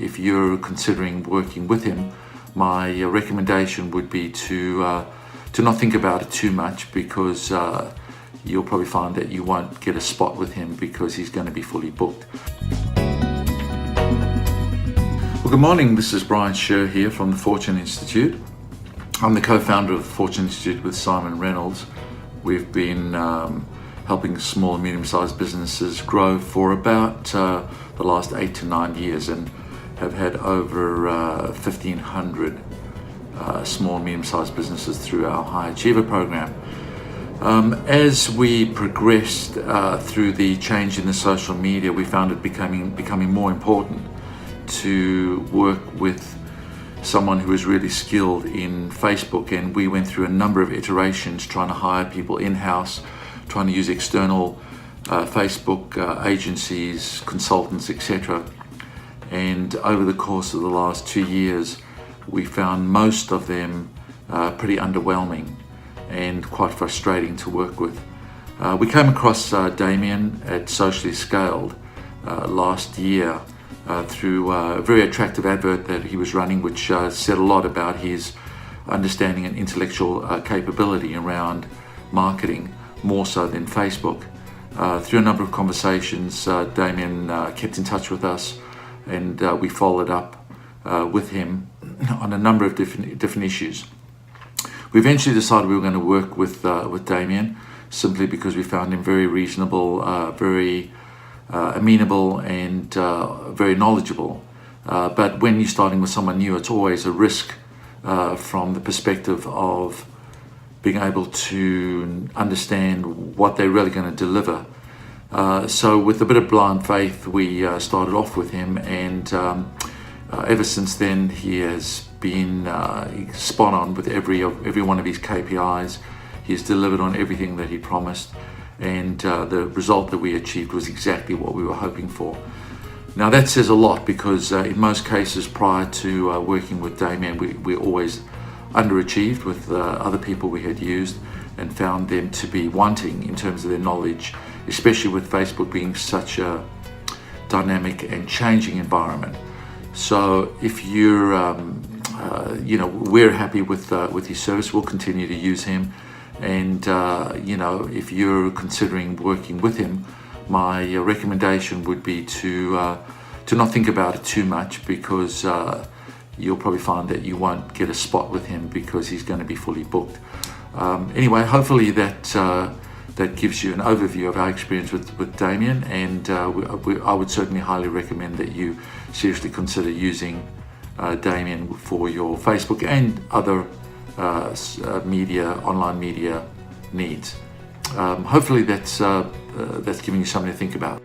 if you're considering working with him, my recommendation would be to not think about it too much, because you'll probably find that you won't get a spot with him because he's going to be fully booked. Well, good morning. This is Brian Sher here from the Fortune Institute. I'm the co-founder of the Fortune Institute with Simon Reynolds. We've been helping small and medium-sized businesses grow for about the last 8 to 9 years, and have had over 1,500 small and medium-sized businesses through our High Achiever program. As we progressed through the change in the social media, we found it becoming more important to work with someone who is really skilled in Facebook, and we went through a number of iterations trying to hire people in-house, trying to use external Facebook agencies, consultants, etc. And over the course of the last 2 years, we found most of them pretty underwhelming and quite frustrating to work with. We came across Damien at SociallyScaled last year through a very attractive advert that he was running, which said a lot about his understanding and intellectual capability around marketing, more so than Facebook. Through a number of conversations, Damien kept in touch with us, and we followed up with him on a number of different issues. We eventually decided we were going to work with Damien, simply because we found him very reasonable, very amenable, and very knowledgeable. But when you're starting with someone new, it's always a risk from the perspective of being able to understand what they're really going to deliver. So with a bit of blind faith, we started off with him, and ever since then he has been spot on with every one of his KPIs. He's delivered on everything that he promised, and the result that we achieved was exactly what we were hoping for. Now that says a lot, because in most cases prior to working with Damien, we always underachieved with other people we had used, and found them to be wanting in terms of their knowledge, especially with Facebook being such a dynamic and changing environment. So if you're, we're happy with his service, we'll continue to use him. And if you're considering working with him, my recommendation would be to not think about it too much, because you'll probably find that you won't get a spot with him because he's going to be fully booked. Anyway, hopefully that gives you an overview of our experience with Damien, and I would certainly highly recommend that you seriously consider using Damien for your Facebook and other online media needs. Hopefully that's giving you something to think about.